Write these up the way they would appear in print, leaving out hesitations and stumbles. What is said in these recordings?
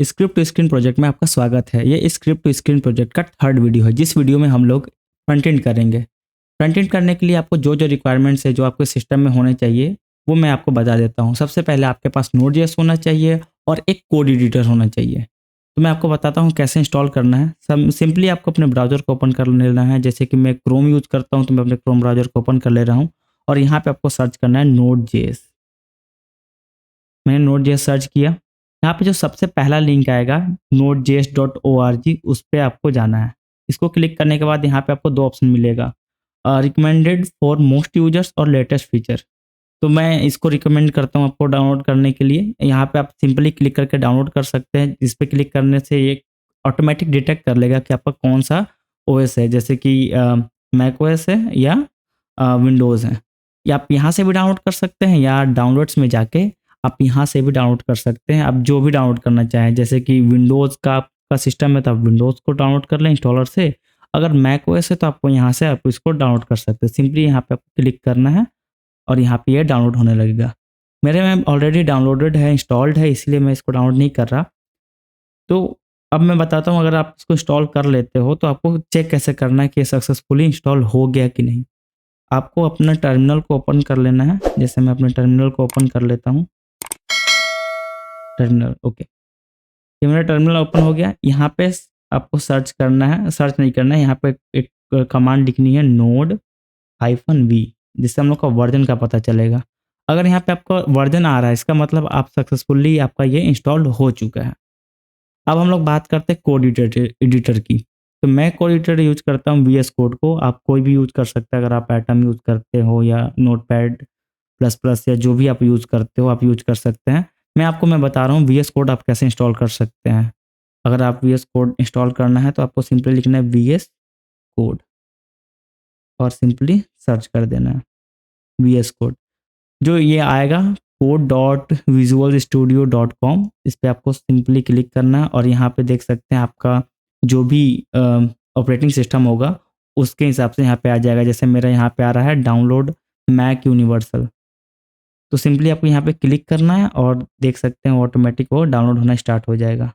Script to screen project में आपका स्वागत है। ये स्क्रिप्ट टू स्क्रीन प्रोजेक्ट का थर्ड वीडियो है। जिस वीडियो में हम लोग फ्रंट एंड करेंगे। फ्रंट एंड करने के लिए आपको जो जो रिक्वायरमेंट्स है, जो आपके सिस्टम में होने चाहिए, वो मैं आपको बता देता हूँ। सबसे पहले आपके पास नोड.जेएस होना चाहिए और एक कोड एडिटर होना चाहिए। तो मैं आपको बताता हूँ कैसे इंस्टॉल करना है। सब सिंपली आपको अपने ब्राउज़र को ओपन कर लेना है। जैसे कि मैं क्रोम यूज़ करता हूँ, तो मैं अपने क्रोम ब्राउज़र को ओपन कर ले रहा हूँ और यहाँ पे आपको सर्च करना है नोड.जेएस। मैंने नोड.जेएस सर्च किया। यहाँ पे जो सबसे पहला लिंक आएगा node.js.org, उस पे आपको जाना है। इसको क्लिक करने के बाद यहाँ पे आपको 2 ऑप्शन मिलेगा, रिकमेंडेड फॉर मोस्ट यूजर्स और लेटेस्ट फीचर। तो मैं इसको रिकमेंड करता हूँ आपको डाउनलोड करने के लिए। यहाँ पे आप सिंपली क्लिक करके डाउनलोड कर सकते हैं। इस पे क्लिक करने से ये ऑटोमेटिक डिटेक्ट कर लेगा कि आपका कौन-सा ओएस है, जैसे कि मैक ओएस है या विंडोज़ है। या आप यहाँ से भी डाउनलोड कर सकते हैं या डाउनलोड्स में जाके आप यहाँ से भी डाउनलोड कर सकते हैं। आप जो भी डाउनलोड करना चाहें, जैसे कि विंडोज़ का आपका सिस्टम है तो आप विंडोज़ को डाउनलोड कर लें इंस्टॉलर से। अगर मैक ओएस है तो आपको यहाँ से आप इसको डाउनलोड कर सकते हैं। सिंपली यहाँ पे आपको क्लिक करना है और यहाँ पे ये डाउनलोड होने लगेगा। मेरे में ऑलरेडी डाउनलोडेड है, इंस्टॉल्ड है, इसलिए मैं इसको डाउनलोड नहीं कर रहा। तो अब मैं बताता हूँ, अगर आप इसको इंस्टॉल कर लेते हो तो आपको चेक कैसे करना है कि ये सक्सेसफुली इंस्टॉल हो गया कि नहीं। आपको अपना टर्मिनल को ओपन कर लेना है। जैसे मैं अपने टर्मिनल को ओपन कर लेता हूँ। Terminal okay. ये मेरा टर्मिनल ओपन हो गया। यहाँ पे आपको सर्च करना है, सर्च नहीं करना है, यहाँ पे एक कमांड लिखनी है नोड हाइफन वी, जिससे हम लोग का वर्जन का पता चलेगा। अगर यहाँ पे आपका वर्जन आ रहा है, इसका मतलब आप सक्सेसफुली आपका ये इंस्टॉल्ड हो चुका है। अब हम लोग बात करते हैं कोड एडिटर एडिटर की। तो मैं कोड एडिटर यूज़ करता हूँ वीएस कोड को। आप कोई भी यूज़ कर सकते हैं। अगर आप एटम यूज़ करते हो या नोटपैड प्लस प्लस या जो भी आप यूज़ करते हो, आप यूज़ कर सकते हैं। मैं बता रहा हूँ वीएस कोड आप कैसे इंस्टॉल कर सकते हैं। अगर आप वीएस कोड इंस्टॉल करना है तो आपको सिंपली लिखना है वीएस कोड और सिंपली सर्च कर देना है वीएस कोड। जो ये आएगा code.visualstudio.com, इस पे आपको सिंपली क्लिक करना है और यहाँ पे देख सकते हैं आपका जो भी ऑपरेटिंग सिस्टम होगा उसके हिसाब से यहाँ पे आ जाएगा। जैसे मेरा यहाँ पे आ रहा है डाउनलोड मैक यूनिवर्सल। तो सिंपली आपको यहाँ पे क्लिक करना है और देख सकते हैं ऑटोमेटिक वो डाउनलोड होना स्टार्ट हो जाएगा।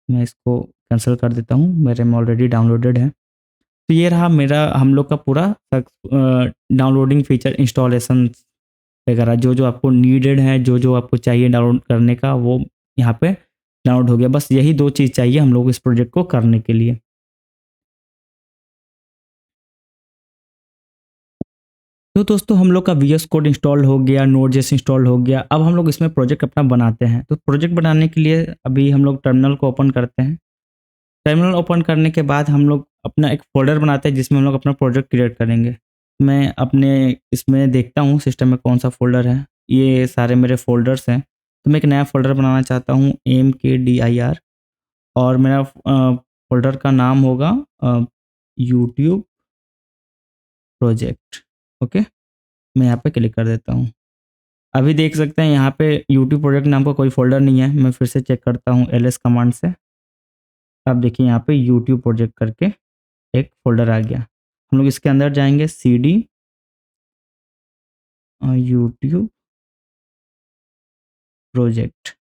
मैं इसको कैंसिल कर देता हूँ, मेरे में ऑलरेडी डाउनलोडेड है। तो ये रहा मेरा हम लोग का पूरा डाउनलोडिंग फीचर इंस्टॉलेशन वगैरह, जो आपको नीडेड है, जो आपको चाहिए डाउनलोड करने का, वो यहाँ पे डाउनलोड हो गया। बस यही 2 चीज़ चाहिए हम लोग इस प्रोजेक्ट को करने के लिए। तो दोस्तों हम लोग का वीएस कोड इंस्टॉल हो गया, नोड.जेएस इंस्टॉल हो गया। अब हम लोग इसमें प्रोजेक्ट अपना बनाते हैं। तो प्रोजेक्ट बनाने के लिए अभी हम लोग टर्मिनल को ओपन करते हैं। टर्मिनल ओपन करने के बाद हम लोग अपना एक फ़ोल्डर बनाते हैं जिसमें हम लोग अपना प्रोजेक्ट क्रिएट करेंगे। मैं अपने इसमें देखता हूँ सिस्टम में कौन-सा फ़ोल्डर है। ये सारे मेरे फ़ोल्डर्स हैं। तो मैं एक नया फ़ोल्डर बनाना चाहता हूँ mkdir, और मेरा फ़ोल्डर का नाम होगा यूट्यूब प्रोजेक्ट। ओके, मैं यहाँ पे क्लिक कर देता हूँ। अभी देख सकते हैं यहाँ पे यूट्यूब प्रोजेक्ट नाम का कोई फ़ोल्डर नहीं है। मैं फिर से चेक करता हूँ ls कमांड से। अब देखिए यहाँ पे यूट्यूब प्रोजेक्ट करके एक फ़ोल्डर आ गया। हम लोग इसके अंदर जाएँगे cd YouTube project.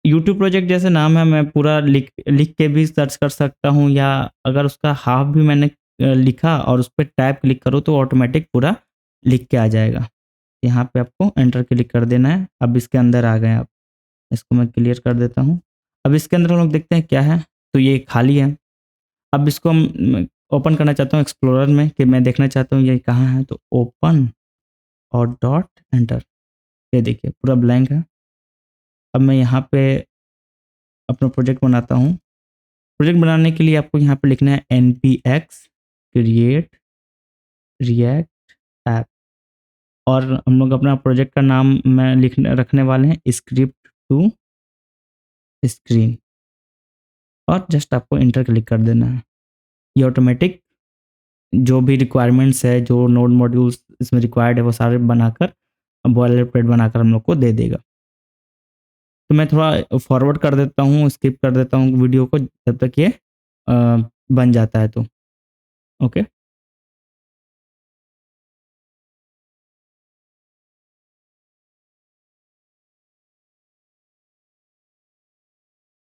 YouTube project जैसे नाम है, मैं पूरा लिख लिख के भी सर्च कर सकता हूँ, या अगर उसका हाफ भी मैंने लिखा और उस पे टैब क्लिक करूँ तो ऑटोमेटिक पूरा लिख के आ जाएगा। यहाँ पे आपको एंटर क्लिक कर देना है। अब इसके अंदर आ गए आप। इसको मैं क्लियर कर देता हूँ। अब इसके अंदर हम लोग देखते हैं क्या है, तो ये खाली है। अब इसको हम ओपन करना चाहता हूँ एक्सप्लोरर में, कि मैं देखना चाहता हूँ ये कहाँ है, तो ओपन और डॉट एंटर। ये देखिए पूरा ब्लैंक है। अब मैं यहाँ पे अपना प्रोजेक्ट बनाता हूँ। प्रोजेक्ट बनाने के लिए आपको यहाँ पे लिखना है npx क्रिएट रिएक्ट ऐप, और हम लोग अपना प्रोजेक्ट का नाम मैं लिखने रखने वाले हैं स्क्रिप्ट टू स्क्रीन, और जस्ट आपको इंटर क्लिक कर देना है। ये ऑटोमेटिक जो भी रिक्वायरमेंट्स है, जो नोड मॉड्यूल्स इसमें रिक्वायर्ड है, वो सारे बनाकर बॉयलर प्लेट बनाकर हम लोग को दे देगा। तो मैं थोड़ा फॉरवर्ड कर देता हूँ, स्किप कर देता हूँ वीडियो को जब तक ये बन जाता है तो। ओके।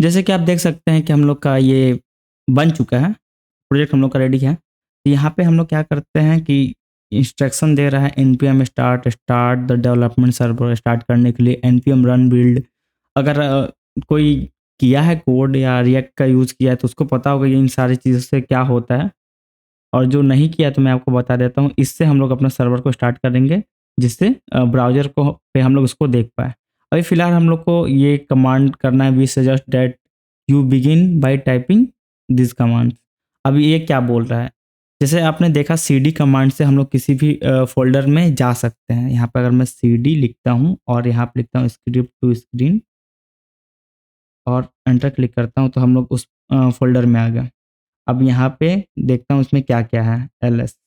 जैसे कि आप देख सकते हैं कि हम लोग का ये बन चुका है, प्रोजेक्ट हम लोग का रेडी है। तो यहाँ पे हम लोग क्या करते हैं कि इंस्ट्रक्शन दे रहा है npm start the development server, start करने के लिए npm रन बिल्ड। अगर कोई किया है कोड या रिएक्ट का यूज़ किया है तो उसको पता होगा ये इन सारी चीज़ों से क्या होता है। और जो नहीं किया तो मैं आपको बता देता हूँ, इससे हम लोग अपना सर्वर को स्टार्ट करेंगे, जिससे ब्राउज़र को पे हम लोग उसको देख पाएँ। अभी फ़िलहाल हम लोग को ये कमांड करना है, we suggest that you begin by typing this command. अब ये क्या बोल रहा है? जैसे आपने देखा सीडी कमांड से हम लोग किसी भी फ़ोल्डर में जा सकते हैं। यहाँ पे अगर मैं सीडी लिखता हूँ और यहाँ पे लिखता हूँ स्क्रिप्ट टू स्क्रीन और एंटर क्लिक करता हूँ तो हम लोग उस फ़ोल्डर में आ गए। अब यहाँ पे देखता हूँ इसमें क्या-क्या है एलएस।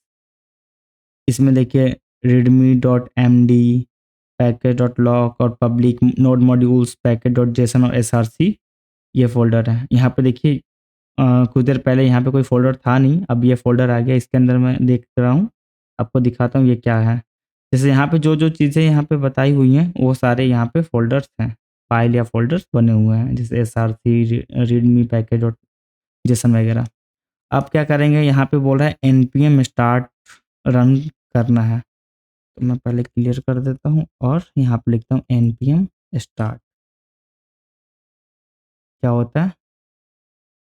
इसमें देखिए readme.md, package.lock और पब्लिक नोड मॉड्यूल्स, package.json और src ये फ़ोल्डर है। यहाँ पे देखिए कुछ देर पहले यहाँ पे कोई फ़ोल्डर था नहीं, अब ये फ़ोल्डर आ गया, इसके अंदर मैं देख रहा हूँ। आपको दिखाता हूँ ये क्या है। जैसे यहाँ पे जो-जो चीज़ें यहाँ पे बताई हुई हैं, वो सारे यहाँ पे फ़ोल्डर्स हैं, फ़ाइल या फ़ोल्डर्स बने हुए हैं, जैसे src, रीडमी, पैकेज और जेसन वगैरह। आप क्या करेंगे, यहाँ पे बोल रहा है npm स्टार्ट रन करना है। तो मैं पहले क्लियर कर देता हूँ और यहाँ पे लिखता हूँ npm स्टार्ट। क्या होता है?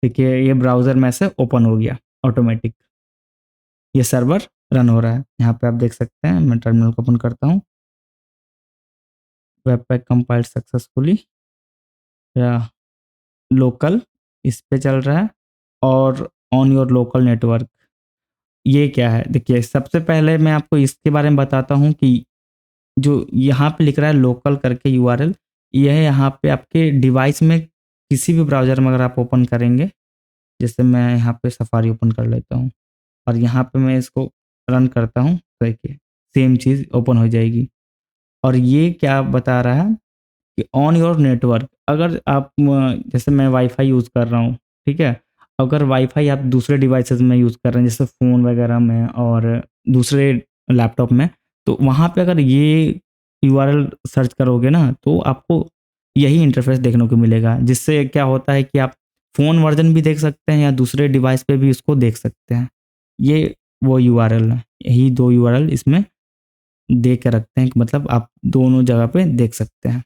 देखिए ये ब्राउज़र में से ओपन हो गया ऑटोमेटिक। ये सर्वर रन हो रहा है। यहाँ पे आप देख सकते हैं, मैं टर्मिनल को ओपन करता हूँ। वेब पैक कंपाइल्ड सक्सेसफुली या लोकल इस पे चल रहा है और ऑन योर लोकल नेटवर्क। ये क्या है? देखिए सबसे पहले मैं आपको इसके बारे में बताता हूँ कि जो यहाँ पे लिख रहा है लोकल करके यूआरएल, यह यहाँ पे आपके डिवाइस में किसी भी ब्राउज़र में अगर आप ओपन करेंगे, जैसे मैं यहाँ पे सफारी ओपन कर लेता हूँ और यहाँ पे मैं इसको रन करता हूँ, तो देखिए सेम चीज़ ओपन हो जाएगी। और ये क्या बता रहा है कि ऑन योर नेटवर्क, अगर आप जैसे मैं वाईफ़ाई यूज़ कर रहा हूँ, ठीक है? अगर वाईफ़ाई आप दूसरे डिवाइसेज़ में यूज़ कर रहे हैं, जैसे फ़ोन वगैरह में और दूसरे लैपटॉप में, तो वहाँ पे अगर ये यूआरएल सर्च करोगे ना, तो आपको यही इंटरफ़ेस देखने को मिलेगा, जिससे क्या होता है कि आप फ़ोन वर्ज़न भी देख सकते हैं या दूसरे डिवाइस पे भी इसको देख सकते हैं। ये वो यूआरएल है, यही 2 यूआरएल इसमें दे के रखते हैं कि मतलब आप दोनों जगह पे देख सकते हैं।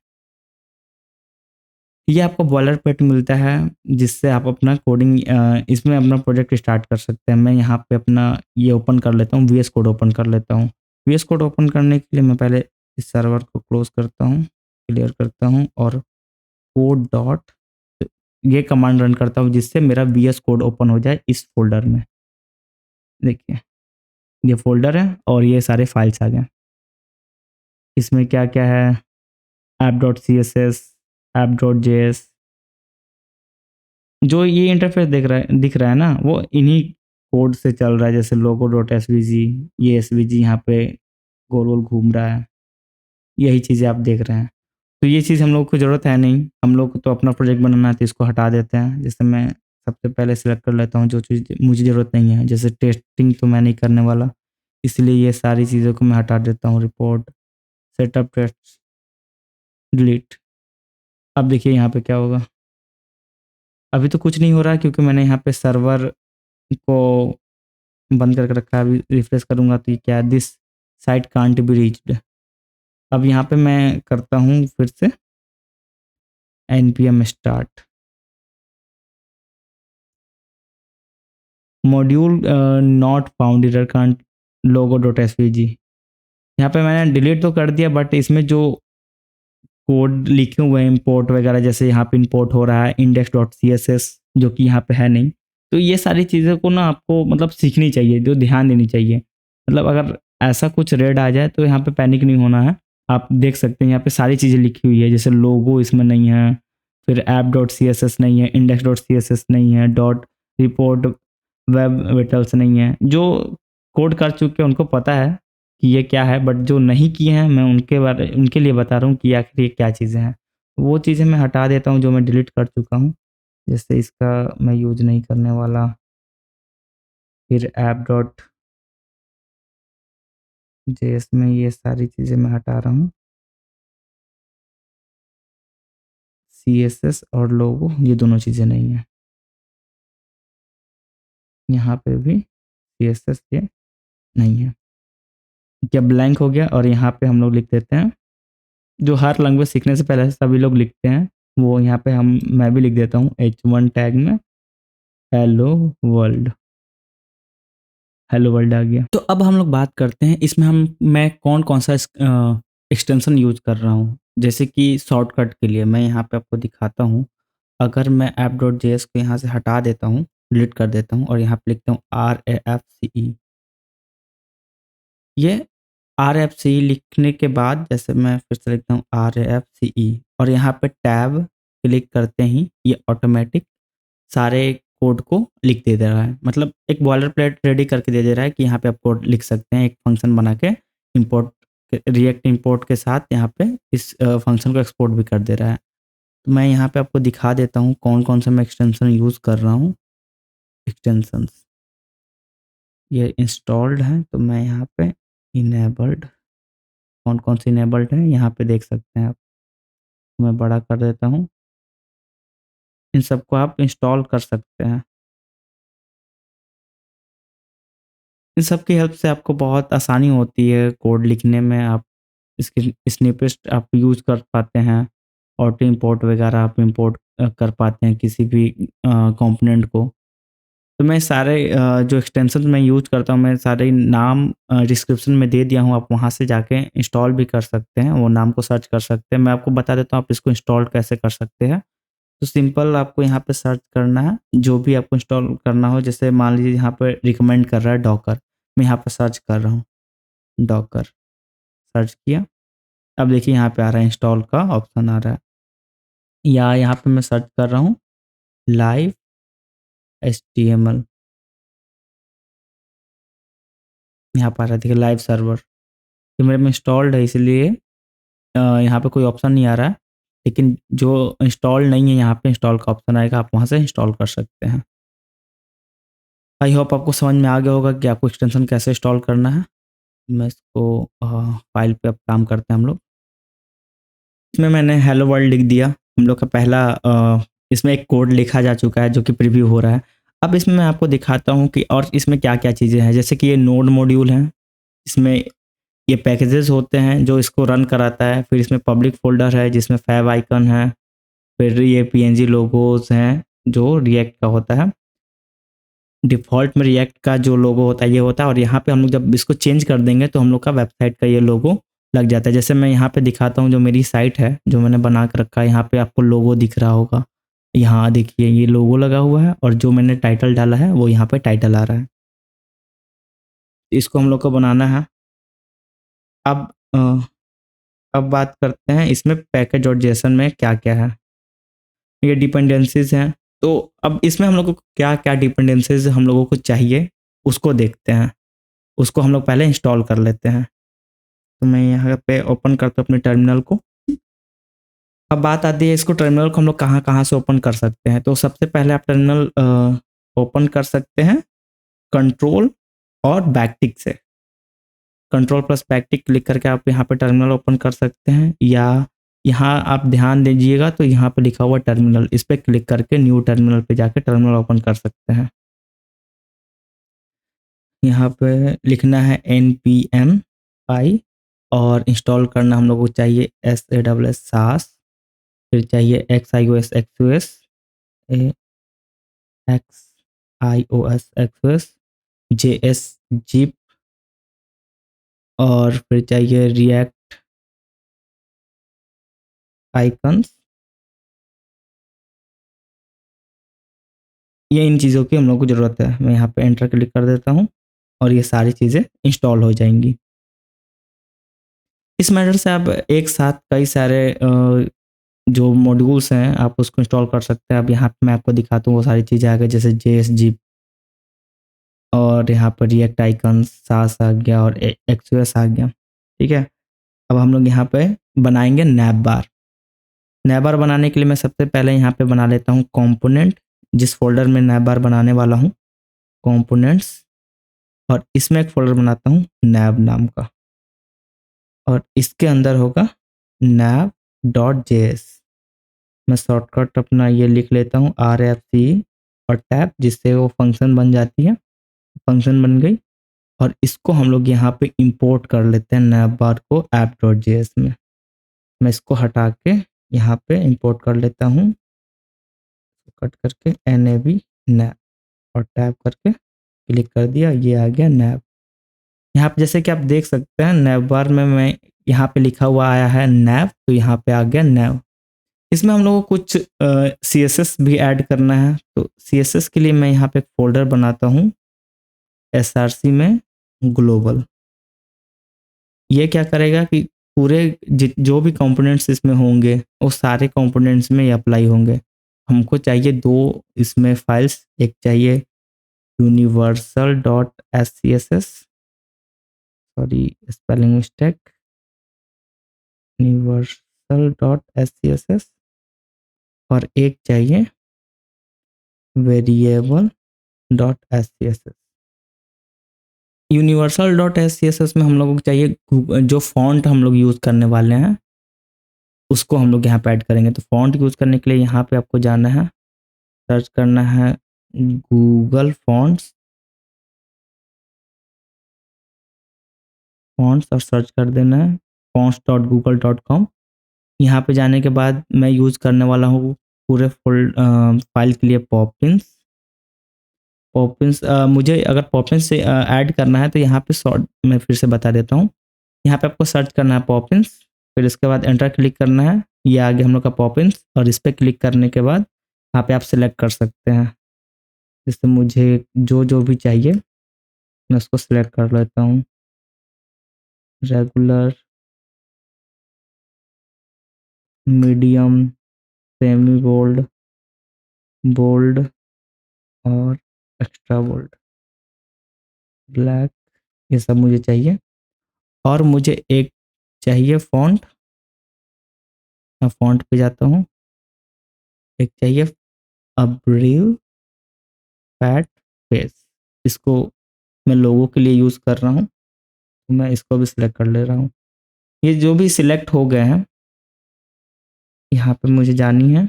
ये आपको बॉयलरप्लेट मिलता है, जिससे आप अपना कोडिंग इसमें अपना प्रोजेक्ट स्टार्ट कर सकते हैं। मैं यहाँ पे अपना ये ओपन कर लेता हूँ, वीएस कोड ओपन कर लेता हूँ। वीएस कोड ओपन करने के लिए मैं पहले इस सर्वर को क्लोज़ करता हूँ, क्लियर करता हूँ और कोड डॉट ये कमांड रन करता हूँ, जिससे मेरा वीएस कोड ओपन हो जाए इस फ़ोल्डर में। देखिए, ये फ़ोल्डर है और ये सारे फाइल्स आ गए। इसमें क्या-क्या है, app.css, app.js, जो ये इंटरफ़ेस दिख रहा है ना, वो इन्हीं कोड से चल रहा है, जैसे लोगो डॉट एसवीजी, ये एसवीजी यहाँ पे गोल-गोल घूम रहा है, यही चीज़ें आप देख रहे हैं। तो ये चीज़ हम लोग को ज़रूरत है नहीं, हम लोग को तो अपना प्रोजेक्ट बनाना है तो इसको हटा देते हैं। जैसे मैं सबसे पहले सिलेक्ट कर लेता हूँ जो चीज़ मुझे ज़रूरत नहीं है, जैसे टेस्टिंग तो मैं नहीं करने वाला, इसलिए ये सारी चीज़ों को मैं हटा देता हूँ। Report, setup test, delete. अब देखिए यहाँ पे क्या होगा, अभी तो कुछ नहीं हो रहा है क्योंकि मैंने यहाँ पे सर्वर को बंद करके रखा है। अभी रिफ्रेश करूँगा तो ये क्या है, this site can't be reached. अब यहाँ पे मैं करता हूँ फिर से npm start module not found error can't logo dot SVG. यहाँ पे मैंने डिलीट तो कर दिया, बट इसमें जो कोड लिखे हुए हैं इंपोर्ट वगैरह, जैसे यहाँ पे इंपोर्ट हो रहा है index dot C S S, जो कि यहाँ पे है नहीं। तो ये सारी चीज़ों को ना आपको मतलब सीखनी चाहिए, जो ध्यान देनी चाहिए। मतलब अगर ऐसा कुछ रेड आ जाए तो यहाँ पे पैनिक नहीं होना है। आप देख सकते हैं यहाँ पे सारी चीज़ें लिखी हुई है, जैसे लोगो इसमें नहीं है, फिर app dot C S S नहीं है, index dot C S S नहीं है, डॉट रिपोर्ट वेब विटल्स नहीं है। जो कोड कर चुके हैं उनको पता है कि ये क्या है, बट जो नहीं किए हैं मैं उनके लिए बता रहा हूँ कि आखिर ये क्या चीज़ें हैं। वो चीज़ें मैं हटा देता हूँ जो मैं डिलीट कर चुका हूँ। जैसे इसका मैं यूज़ नहीं करने वाला। फिर ऐप डॉट जेएस में ये सारी चीज़ें मैं हटा रहा हूँ। CSS और लोगो ये दोनों चीज़ें नहीं है। यहाँ पे भी CSS ये नहीं है। क्या ब्लैंक हो गया और यहाँ पे हम लोग लिख देते हैं, जो हर लैंग्वेज सीखने से पहले सभी लोग लिखते हैं, वो यहाँ पे मैं भी लिख देता हूँ H1 टैग में हेलो वर्ल्ड। हेलो वर्ल्ड आ गया। तो अब हम लोग बात करते हैं इसमें मैं कौन-कौन सा एक्सटेंशन यूज़ कर रहा हूँ। जैसे कि शॉर्टकट के लिए मैं यहाँ पे आपको दिखाता हूँ। अगर मैं app.js को यहाँ से हटा देता हूँ, डिलीट कर देता हूँ और यहाँ पे लिखता हूँ RAFCE। ये RFCE लिखने के बाद जैसे मैं फिर से लिखता हूँ RAFCE और यहाँ पे टैब क्लिक करते ही ये ऑटोमेटिक सारे कोड को लिख दे रहा है। मतलब एक बॉयलर प्लेट रेडी करके दे रहा है कि यहाँ पे आप कोड लिख सकते हैं, एक फंक्शन बना के इंपोर्ट रिएक्ट इंपोर्ट के साथ यहाँ पे इस फंक्शन को एक्सपोर्ट भी कर दे रहा है। तो मैं यहाँ पे आपको दिखा देता हूँ कौन-कौन से मैं एक्सटेंशन यूज़ कर रहा हूँ। एक्सटेंशंस ये इंस्टॉल्ड हैं, तो मैं यहाँ पे इनेबल्ड कौन-कौन से इनेबल्ड हैं यहाँ पे देख सकते हैं आप। मैं बड़ा कर देता हूँ। इन सबको आप इंस्टॉल कर सकते हैं। इन सब की हेल्प से आपको बहुत आसानी होती है कोड लिखने में। आप इसके स्निपेट आप यूज़ कर पाते हैं। ऑटो इंपोर्ट वगैरह आप इंपोर्ट कर पाते हैं किसी भी कंपोनेंट को। तो मैं सारे जो एक्सटेंशन मैं यूज़ करता हूँ, मैं सारे नाम डिस्क्रिप्शन में दे दिया हूँ, आप वहाँ से जाके इंस्टॉल भी कर सकते हैं, वो नाम को सर्च कर सकते हैं। मैं आपको बता देता हूँ आप इसको इंस्टॉल कैसे कर सकते हैं। तो सिंपल आपको यहाँ पे सर्च करना है, जो भी आपको इंस्टॉल करना हो। जैसे मान लीजिए यहाँ पे रिकमेंड कर रहा है डॉकर, मैं यहाँ पे सर्च कर रहा हूँ डॉकर, सर्च किया। अब देखिए यहाँ पे आ रहा है इंस्टॉल का ऑप्शन आ रहा है, या यहाँ पे मैं सर्च कर रहा हूँ लाइव HTML, यहाँ पर आ रहा है देखिए लाइव सर्वर। ये मेरे में इंस्टॉल्ड है इसलिए यहाँ पे कोई ऑप्शन नहीं आ रहा है, लेकिन जो इंस्टॉल नहीं है यहाँ पे इंस्टॉल का ऑप्शन आएगा, आप वहाँ से इंस्टॉल कर सकते हैं। आई होप आपको समझ में आ गया होगा कि आपको एक्सटेंशन कैसे इंस्टॉल करना है। मैं इसको फाइल पे अब काम करते हैं हम लोग। इसमें मैंने हेलो वर्ल्ड लिख दिया। हम लोग का पहला इसमें एक कोड लिखा जा चुका है जो कि प्रीव्यू हो रहा है। अब इसमें मैं आपको दिखाता हूँ कि और इसमें क्या-क्या चीज़ें हैं। जैसे कि ये नोड मॉड्यूल है, इसमें ये पैकेजेस होते हैं जो इसको रन कराता है। फिर इसमें पब्लिक फ़ोल्डर है जिसमें फैब आइकन है। फिर ये PNG लोगोज़ हैं जो रिएक्ट का होता है। डिफ़ॉल्ट में रिएक्ट का जो लोगो होता है ये होता है, और यहाँ पे हम लोग जब इसको चेंज कर देंगे तो हम लोग का वेबसाइट का ये लोगो लग जाता है। जैसे मैं यहाँ पे दिखाता हूँ, जो मेरी साइट है जो मैंने बना के रखा है, यहाँ पे आपको लोगो दिख रहा होगा। यहाँ देखिए ये लोगो लगा हुआ है और जो मैंने टाइटल डाला है वो यहाँ पे टाइटल आ रहा है। इसको हम लोग को बनाना है। अब अब बात करते हैं इसमें पैकेज और जेसन में क्या-क्या है। ये डिपेंडेंसीज़ हैं। तो अब इसमें हम लोगों को क्या-क्या डिपेंडेंसीज़ हम लोगों को चाहिए, उसको देखते हैं। उसको हम लोग पहले इंस्टॉल कर लेते हैं। तो मैं यहाँ पे ओपन करता हूँ अपने टर्मिनल को। अब बात आती है इसको टर्मिनल को हम लोग कहाँ-कहाँ से ओपन कर सकते हैं। तो सबसे पहले आप टर्मिनल ओपन कर सकते हैं कंट्रोल और बैकटिक से। कंट्रोल प्लस बैकटिक क्लिक करके आप यहाँ पे टर्मिनल ओपन कर सकते हैं, या यहाँ आप ध्यान दीजिएगा तो यहाँ पे लिखा हुआ टर्मिनल, इस पे क्लिक करके न्यू टर्मिनल पे जाके टर्मिनल ओपन कर सकते हैं। यहाँ पे लिखना है npm पाई और इंस्टॉल करना हम लोग को चाहिए SASS सास, फिर चाहिए XIOS XOS XIOS XOS JS zip, और फिर चाहिए रिएक्ट आइकन्स। ये इन चीज़ों की हम लोग को ज़रूरत है। मैं यहाँ पे एंटर क्लिक कर देता हूँ और ये सारी चीज़ें इंस्टॉल हो जाएँगी। इस मेथड से आप एक साथ कई सारे जो मॉड्यूल्स हैं आप उसको इंस्टॉल कर सकते हैं। अब यहाँ पे मैं आपको दिखाता हूँ वो सारी चीज़ें आ गई, जैसे JSZip और यहाँ पर रिएक्ट आइकन्स सास आ गया और एक्सओएस आ गया। ठीक है? अब हम लोग यहाँ पे बनाएँगे नैव बार। नैव बार बनाने के लिए मैं सबसे पहले यहाँ पे बना लेता हूँ कंपोनेंट, जिस फ़ोल्डर में नैव बार बनाने वाला हूँ, कंपोनेंट्स, और इसमें एक फ़ोल्डर बनाता हूँ नैव नाम का, और इसके अंदर होगा nav.js। मैं शॉर्टकट अपना ये लिख लेता हूँ RFC और टैब, जिससे वो फंक्शन बन जाती है, फंक्शन बन गई। और इसको हम लोग यहाँ पे इंपोर्ट कर लेते हैं नैवबार को app.js में। मैं इसको हटा के यहाँ पे इंपोर्ट कर लेता हूँ, कट करके NAV नैव और टैब करके क्लिक कर दिया, ये आ गया नैव। यहाँ पे जैसे कि आप देख सकते हैं नैवबार में मैं यहाँ पे लिखा हुआ आया है नैव, तो यहाँ पे आ गया नैव। इसमें हम लोगों को कुछ CSS भी ऐड करना है, तो CSS के लिए मैं यहाँ पे एक फोल्डर बनाता हूँ SRC में ग्लोबल। ये क्या करेगा कि पूरे जो भी कंपोनेंट्स इसमें होंगे वो सारे कंपोनेंट्स में ये अप्लाई होंगे। हमको चाहिए दो इसमें फाइल्स, एक चाहिए universal dot SCSS, sorry spelling mistake, universal dot SCSS, और एक चाहिए variable dot SCSS। Universal dot SCSS में हम लोगों को चाहिए जो फॉन्ट हम लोग यूज़ करने वाले हैं उसको हम लोग यहाँ पे ऐड करेंगे। तो फॉन्ट यूज़ करने के लिए यहाँ पे आपको जाना है, सर्च करना है गूगल फॉन्ट्स, फॉन्ट्स और सर्च कर देना है fonts.google.com। यहाँ पे जाने के बाद मैं यूज़ करने वाला हूँ पूरे फुल फाइल के लिए पॉपिंस। पॉपिंस मुझे अगर पॉपिंस से ऐड करना है तो यहाँ पे शॉर्ट मैं फिर से बता देता हूँ। यहाँ पे आपको सर्च करना है पॉपिंस, फिर इसके बाद एंटर क्लिक करना है, ये आगे हम लोग का पॉपिंस, और इस पर क्लिक करने के बाद यहाँ पे आप सिलेक्ट कर सकते हैं। जैसे मुझे जो जो भी चाहिए मैं उसको सिलेक्ट कर लेता हूँ, regular, medium, semi bold, bold और एक्स्ट्रा बोल्ड, ब्लैक, ये सब मुझे चाहिए। और मुझे एक चाहिए फ़ॉन्ट, मैं फ़ॉन्ट पे जाता हूँ, एक चाहिए अब्रीव फैट फेस, इसको मैं लोगों के लिए यूज़ कर रहा हूँ, तो मैं इसको भी सिलेक्ट कर ले रहा हूँ। ये जो भी सिलेक्ट हो गए हैं यहाँ पे मुझे जानी है,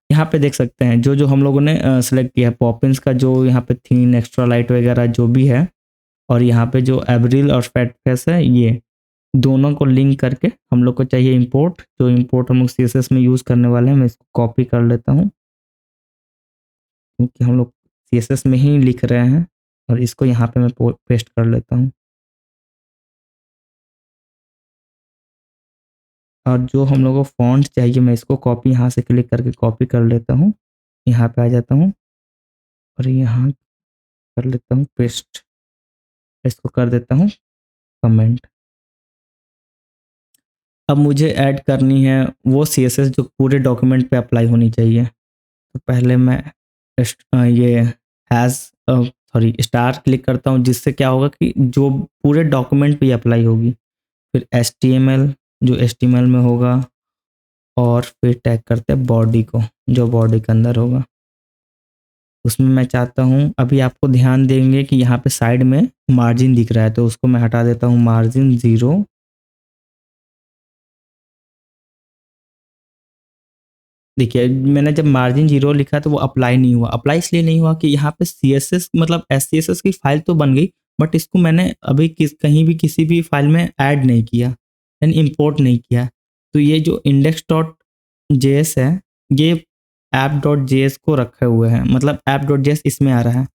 यहाँ पे देख सकते हैं जो जो हम लोगों ने सिलेक्ट किया है पॉपिंस का, जो यहाँ पे थीन एक्स्ट्रा लाइट वगैरह जो भी है, और यहाँ पे जो एब्रिल और फैट फेस है, ये दोनों को लिंक करके हम लोग को चाहिए इंपोर्ट। जो इंपोर्ट हम लोग CSS में यूज़ करने वाले हैं, मैं इसको कॉपी कर लेता हूँ क्योंकि हम लोग CSS में ही लिख रहे हैं, और इसको यहाँ पे मैं पेस्ट कर लेता हूँ। और जो हम लोग को फॉन्ट चाहिए मैं इसको कॉपी यहाँ से क्लिक करके कॉपी कर लेता हूँ, यहाँ पे आ जाता हूँ और यहाँ कर लेता हूँ पेस्ट, इसको कर देता हूँ कमेंट। अब मुझे ऐड करनी है वो CSS जो पूरे डॉक्यूमेंट पे अप्लाई होनी चाहिए। तो पहले मैं ये हैज़ सॉरी स्टार क्लिक करता हूँ, जिससे क्या होगा कि जो पूरे डॉक्यूमेंट पे अप्लाई होगी। फिर HTML जो HTML में होगा, और फिर टैग करते हैं बॉडी को, जो बॉडी के अंदर होगा। उसमें मैं चाहता हूँ, अभी आपको ध्यान देंगे कि यहाँ पे साइड में मार्जिन दिख रहा है, तो उसको मैं हटा देता हूँ, मार्जिन 0। देखिए मैंने जब मार्जिन 0 लिखा तो वो अप्लाई नहीं हुआ। अप्लाई इसलिए नहीं हुआ कि यहाँ पे CSS मतलब SCSS की फाइल तो बन गई, बट इसको मैंने अभी कहीं भी किसी भी फाइल में ऐड नहीं किया, यानी इंपोर्ट नहीं किया। तो ये जो index.js है, ये app.js को रखे हुए हैं, मतलब app.js इसमें आ रहा है,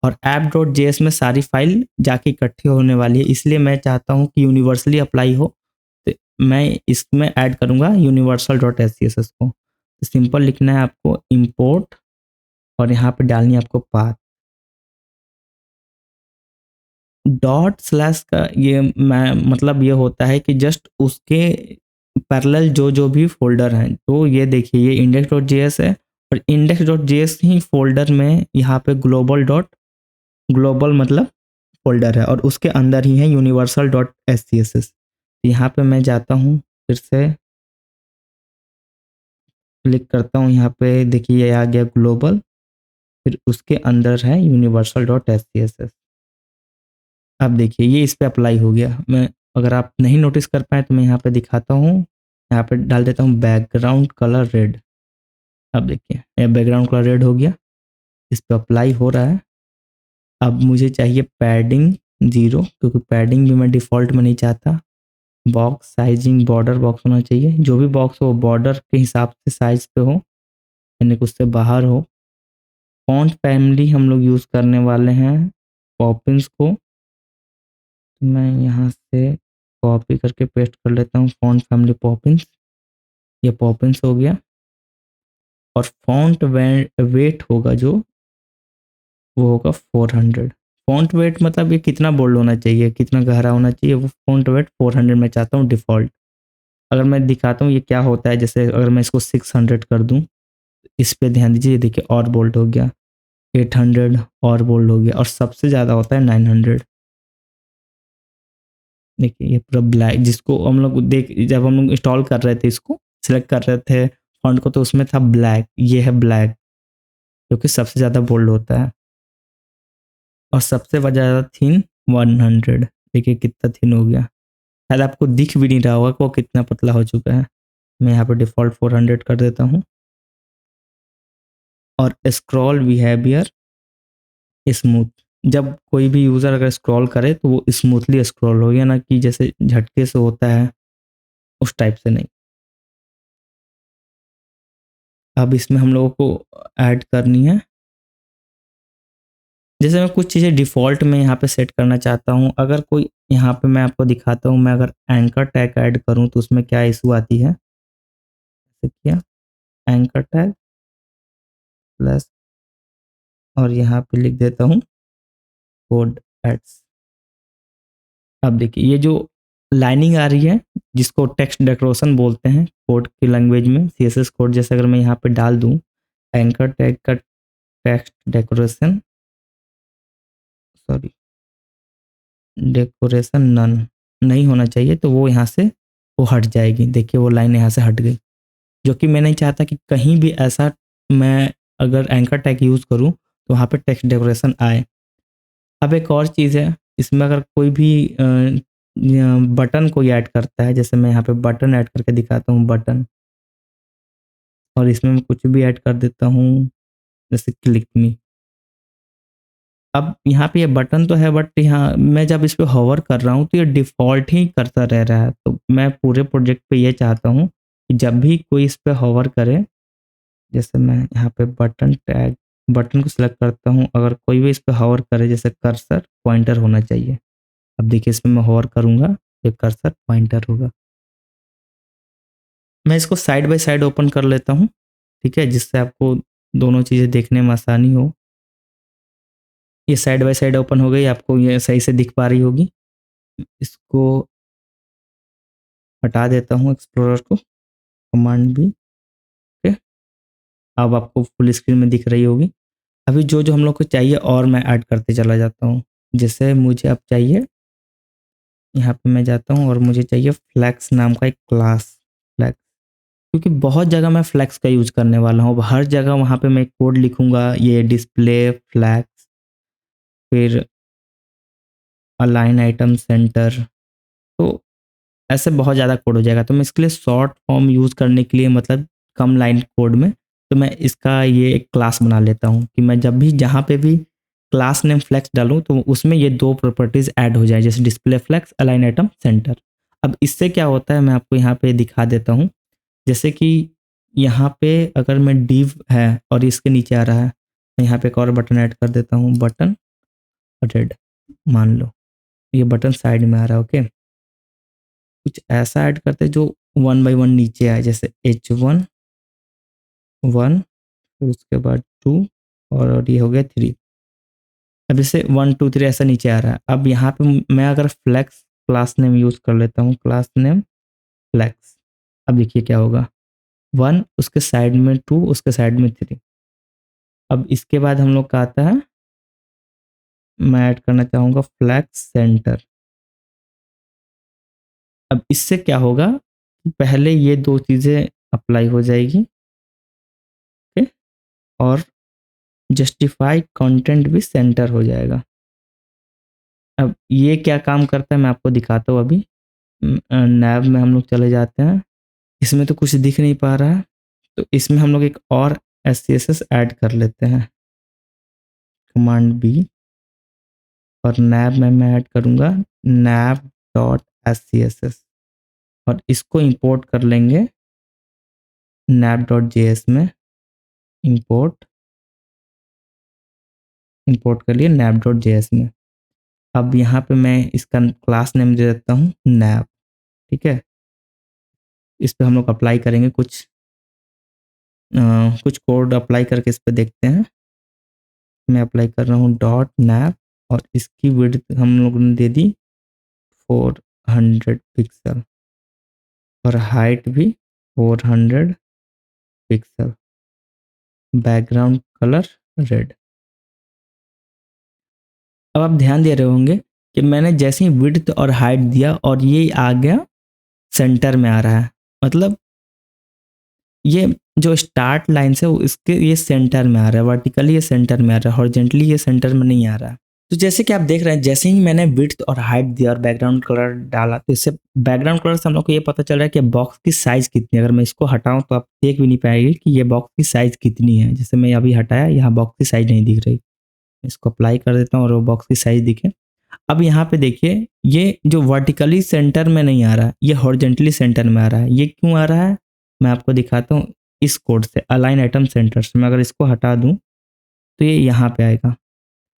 और app.js में सारी फाइल जाके इकट्ठी होने वाली है। इसलिए मैं चाहता हूँ कि यूनिवर्सली अप्लाई हो, तो मैं इसमें ऐड करूँगा universal.scss को। सिंपल लिखना है आपको इंपोर्ट, और यहाँ पे डालनी है आपको पाथ। डॉट स्लैश का ये मैं मतलब ये होता है कि जस्ट उसके पैरेलल जो जो भी फोल्डर हैं, तो ये देखिए ये index.js है, और index.js ही फोल्डर में यहाँ पे ग्लोबल मतलब फोल्डर है, और उसके अंदर ही है universal.scss। यहाँ पे मैं जाता हूँ, फिर से क्लिक करता हूँ, यहाँ पे देखिए ये आ गया ग्लोबल, फिर उसके अंदर है universal.scss। अब देखिए ये इस पे अप्लाई हो गया। मैं अगर आप नहीं नोटिस कर पाए तो मैं यहाँ पे दिखाता हूँ, यहाँ पे डाल देता हूँ बैकग्राउंड कलर रेड। अब देखिए ये बैकग्राउंड कलर रेड हो गया, इस पे अप्लाई हो रहा है। अब मुझे चाहिए पैडिंग 0, क्योंकि पैडिंग भी मैं डिफ़ॉल्ट में नहीं चाहता। बॉक्स साइजिंग बॉर्डर बॉक्स होना चाहिए, जो भी बॉक्स हो बॉर्डर के हिसाब से साइज़ पे हो, यानी कि उससे बाहर हो। फ़ॉन्ट फैमिली हम लोग यूज़ करने वाले हैं पॉपिंस को। तो मैं यहाँ से कॉपी करके पेस्ट कर लेता हूँ फ़ॉन्ट फैमिली पॉपिंस। ये पॉपिंस हो गया। और फ़ॉन्ट वेट होगा जो, वो होगा 400। फ़ॉन्ट वेट मतलब ये कितना बोल्ड होना चाहिए, कितना गहरा होना चाहिए, वो फ़ॉन्ट वेट 400 मैं चाहता हूँ डिफ़ॉल्ट। अगर मैं दिखाता हूँ ये क्या होता है, जैसे अगर मैं इसको 600 कर दूँ, इस पे ध्यान दीजिए, ये देखिए और बोल्ड हो गया, 800 और बोल्ड हो गया, और सबसे ज़्यादा होता है 900। देखिए ये पूरा ब्लैक, जिसको हम लोग जब हम लोग इंस्टॉल कर रहे थे, इसको सिलेक्ट कर रहे थे फ़ॉन्ट को, तो उसमें था ब्लैक, ये है ब्लैक, जो कि सबसे ज़्यादा बोल्ड होता है। और सबसे ज़्यादा थिन 100, देखिए कितना थिन हो गया। शायद आपको दिख भी नहीं रहा होगा कि वो कितना पतला हो चुका है। मैं यहाँ पे डिफ़ॉल्ट 400 कर देता हूँ। और स्क्रॉल बिहेवियर स्मूथ, जब कोई भी यूज़र अगर स्क्रॉल करे तो वो स्मूथली स्क्रॉल हो, या ना कि जैसे झटके से होता है, उस टाइप से नहीं। अब इसमें हम लोगों को ऐड करनी है, जैसे मैं कुछ चीज़ें डिफ़ॉल्ट में यहाँ पे सेट करना चाहता हूँ। अगर कोई, यहाँ पे मैं आपको दिखाता हूँ, मैं अगर एंकर टैग ऐड करूँ तो उसमें क्या इश्यू आती है। जैसे किया एंकर टैग प्लस, और यहाँ पे लिख देता हूँ कोड एड्स। अब देखिए ये जो लाइनिंग आ रही है, जिसको टेक्स्ट डेकोरेशन बोलते हैं कोड की लैंग्वेज में, सीएसएस कोड, जैसे अगर मैं यहाँ पे डाल दूँ एंकर टैग का text decoration, sorry decoration none नहीं होना चाहिए, तो वो यहाँ से वो हट जाएगी। देखिए वो लाइन यहाँ से हट गई, जो कि मैं नहीं चाहता कि कहीं भी ऐसा, मैं अगर एंकर टैग यूज़ करूँ तो वहाँ पे टेक्स्ट डेकोरेशन आए। अब एक और चीज़ है, इसमें अगर कोई भी बटन कोई ऐड करता है, जैसे मैं यहाँ पे बटन ऐड करके दिखाता हूँ बटन, और इसमें मैं कुछ भी ऐड कर देता हूँ, जैसे क्लिक मी। अब यहाँ पे ये बटन तो है, बट यहाँ मैं जब इस पे हॉवर कर रहा हूँ तो ये डिफ़ॉल्ट ही करता रह रहा है। तो मैं पूरे प्रोजेक्ट पे ये चाहता हूँ कि जब भी कोई इस पे हॉवर करे, जैसे मैं यहाँ पे बटन टैग, बटन को सिलेक्ट करता हूँ, अगर कोई भी इस पे हॉवर करे, जैसे कर्सर पॉइंटर होना चाहिए। अब देखिए इसमें मैं हॉवर करूँगा, ये कर्सर पॉइंटर होगा। मैं इसको साइड बाय साइड ओपन कर लेता हूँ, ठीक है? जिससे आपको दोनों चीज़ें देखने में आसानी हो। ये साइड बाय साइड ओपन हो गई, आपको ये सही से दिख पा रही होगी। इसको हटा देता हूँ एक्सप्लोरर को, कमांड भी, ओके। अब आपको फुल स्क्रीन में दिख रही होगी। अभी जो हम लोग को चाहिए और मैं ऐड करते चला जाता हूँ। जैसे मुझे अब चाहिए, यहाँ पे मैं जाता हूँ और मुझे चाहिए फ्लेक्स नाम का एक क्लास, फ्लेक्स, क्योंकि बहुत जगह मैं फ्लेक्स का यूज़ करने वाला हूँ। अब हर जगह वहाँ पे मैं कोड लिखूँगा, ये डिस्प्ले फ्लेक्स, फिर अलाइन आइटम सेंटर, तो ऐसे बहुत ज़्यादा कोड हो जाएगा। तो मैं इसके लिए शॉर्ट फॉर्म यूज़ करने के लिए, मतलब कम लाइन कोड में, तो मैं इसका ये एक क्लास बना लेता हूँ कि मैं जब भी जहाँ पे भी क्लास नेम फ्लेक्स डालूँ तो उसमें ये 2 प्रॉपर्टीज़ ऐड हो जाए, जैसे display flex, align item center. अब इससे क्या होता है मैं आपको यहाँ पे दिखा देता हूँ। जैसे कि यहाँ पे अगर मैं डिव है और इसके नीचे आ रहा है, मैं यहाँ पे एक और बटन ऐड कर देता हूँ, बटन रेड, मान लो ये बटन साइड में आ रहा है, ओके। कुछ ऐसा ऐड करते हैं जो 1 बाय 1 नीचे आए, जैसे H1 1, फिर उसके बाद 2, और ये हो गया 3। अब जैसे 1 2 3 ऐसा नीचे आ रहा है। अब यहाँ पे मैं अगर फ्लेक्स क्लास नेम यूज़ कर लेता हूँ, क्लास नेम फ्लेक्स, अब देखिए क्या होगा, 1 उसके साइड में 2, उसके साइड में 3। अब इसके बाद हम लोग का आता है, मैं ऐड करना चाहूँगा फ्लेक्स सेंटर। अब इससे क्या होगा, पहले ये 2 चीज़ें अप्लाई हो जाएगी, ओके, और जस्टिफाई कंटेंट भी सेंटर हो जाएगा। अब ये क्या काम करता है मैं आपको दिखाता हूँ अभी। नैब में हम लोग चले जाते हैं। इसमें तो कुछ दिख नहीं पा रहा है, तो इसमें हम लोग एक और एससीएसएस ऐड कर लेते हैं, कमांड बी, और नैब में मैं ऐड करूँगा नैब डॉट एससीएसएस, और इसको इंपोर्ट कर लेंगे नैब डॉट जेएस में। इंपोर्ट इंपोर्ट कर लिए नैब डॉट जेएस में। अब यहाँ पे मैं इसका क्लास नेम दे देता हूँ नैब, ठीक है। इस पे हम लोग अप्लाई करेंगे कुछ कोड अप्लाई करके इस पे देखते हैं। मैं अप्लाई कर रहा हूँ डॉट नैब, और इसकी विड्थ हम लोगों ने दे दी 400 पिक्सल, और हाइट भी 400 पिक्सल, बैकग्राउंड कलर रेड। अब आप ध्यान दे रहे होंगे कि मैंने जैसे ही विड्थ और हाइट दिया और ये आ गया सेंटर में आ रहा है, मतलब ये जो स्टार्ट लाइन से इसके ये सेंटर में आ रहा है, वर्टिकली ये सेंटर में आ रहा है, हॉरिजॉन्टली ये सेंटर में नहीं आ रहा है। तो जैसे कि आप देख रहे हैं, जैसे ही मैंने विड्थ और हाइट दिया और बैकग्राउंड कलर डाला, तो इससे बैकग्राउंड कलर से हम लोग को ये पता चल रहा है कि बॉक्स की साइज कितनी है। अगर मैं इसको हटाऊं तो आप देख भी नहीं पाएंगे कि ये बॉक्स की साइज कितनी है। जैसे मैं अभी हटाया, यहाँ बॉक्स की साइज नहीं दिख रही। इसको अप्लाई कर देता हूँ और वो बॉक्स की साइज दिखे। अब यहाँ पे देखिए, ये जो वर्टिकली सेंटर में नहीं आ रहा है, ये हॉरिजॉन्टली सेंटर में आ रहा है। ये क्यों आ रहा है, मैं आपको दिखाता हूँ इस कोड से, अलाइन आइटम सेंटर से। मैं अगर इसको हटा दूँ तो ये यहाँ पे आएगा,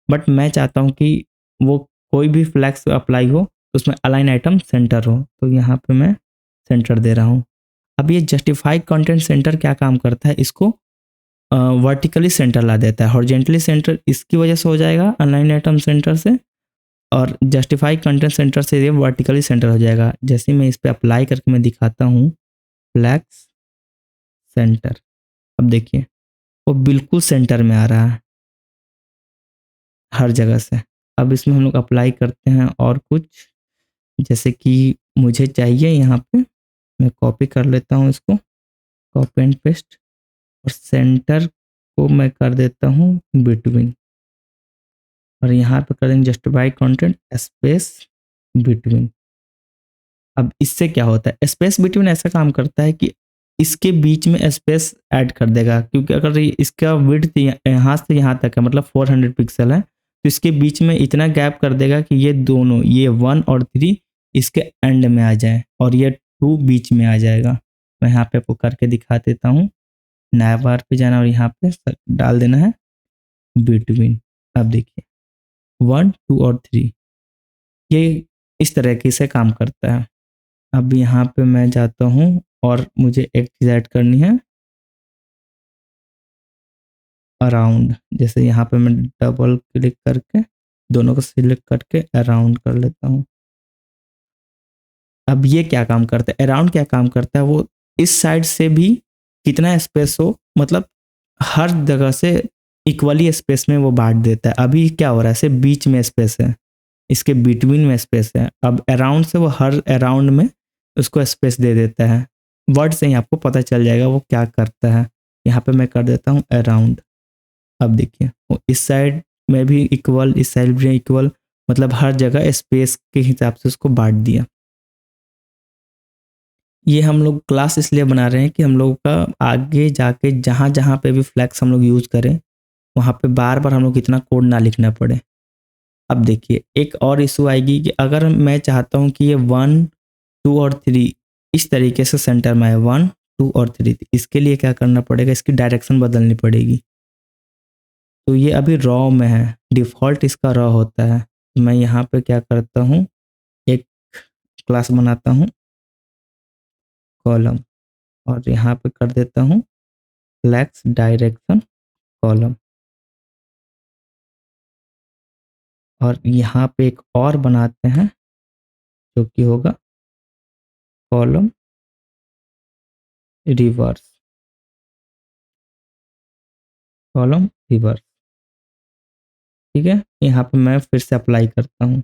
बट मैं चाहता हूँ कि वो कोई भी फ्लैक्स अप्लाई हो तो उसमें अलाइन आइटम सेंटर हो, तो यहाँ पे मैं सेंटर दे रहा हूँ। अब ये जस्टिफाई कंटेंट सेंटर क्या काम करता है, इसको वर्टिकली सेंटर ला देता है। हॉरिजॉन्टली सेंटर इसकी वजह से हो जाएगा अलाइन आइटम सेंटर से, और जस्टिफाई कंटेंट सेंटर से ये वर्टिकली सेंटर हो जाएगा। जैसे मैं इस पे अप्लाई करके मैं दिखाता हूँ फ्लैक्स सेंटर, अब देखिए वो बिल्कुल सेंटर में आ रहा है हर जगह से। अब इसमें हम लोग अप्लाई करते हैं और कुछ, जैसे कि मुझे चाहिए यहाँ पे, मैं कॉपी कर लेता हूँ इसको, कॉपी एंड पेस्ट, और सेंटर को मैं कर देता हूँ बिटवीन, और यहाँ पे कर देंगे जस्टिफाई कंटेंट स्पेस बिटवीन। अब इससे क्या होता है, स्पेस बिटवीन ऐसा काम करता है कि इसके बीच में स्पेस ऐड कर देगा, क्योंकि अगर इसका विड्थ यहाँ से यहाँ तक है, मतलब 400 पिक्सल है, तो इसके बीच में इतना गैप कर देगा कि ये दोनों, ये 1 और 3 इसके एंड में आ जाए, और ये 2 बीच में आ जाएगा। मैं यहाँ पे आपको करके दिखा देता हूँ। नया बार पे जाना और यहाँ पे डाल देना है बिटवीन। अब देखिए 1, 2 और 3 ये इस तरीके से काम करता है। अब यहाँ पे मैं जाता हूँ और मुझे एक चीज़ ऐड करनी है, अराउंड। जैसे यहाँ पे मैं डबल क्लिक करके दोनों को सिलेक्ट करके अराउंड कर लेता हूँ। अब ये क्या काम करता है, अराउंड क्या काम करता है, वो इस साइड से भी कितना स्पेस हो, मतलब हर जगह से इक्वली स्पेस में वो बांट देता है। अभी क्या हो रहा है, सिर्फ बीच में स्पेस है, इसके बिटवीन में स्पेस है। अब अराउंड से वो हर अराउंड में उसको स्पेस दे देता है। वर्ड से ही आपको पता चल जाएगा वो क्या करता है। यहाँ पे मैं कर देता हूँ अराउंड। अब देखिए वो इस साइड में भी इक्वल, इस साइड भी इक्वल, मतलब हर जगह स्पेस के हिसाब से उसको बांट दिया। ये हम लोग क्लास इसलिए बना रहे हैं कि हम लोग का आगे जाके जहाँ जहाँ पे भी फ्लैक्स हम लोग यूज़ करें, वहाँ पे बार बार हम लोग इतना कोड ना लिखना पड़े। अब देखिए एक और इशू आएगी कि अगर मैं चाहता हूँ कि ये 1, 2 और 3 इस तरीके से सेंटर में आए, 1, 2 और 3, इसके लिए क्या करना पड़ेगा, इसकी डायरेक्शन बदलनी पड़ेगी। तो ये अभी रॉ में है, डिफ़ॉल्ट इसका रॉ होता है। मैं यहाँ पे क्या करता हूँ, एक क्लास बनाता हूँ कॉलम, और यहाँ पे कर देता हूँ फ्लेक्स डायरेक्शन कॉलम, और यहाँ पे एक और बनाते हैं जो कि होगा कॉलम रिवर्स, कॉलम रिवर्स। ठीक है, यहाँ पे मैं फिर से अप्लाई करता हूँ।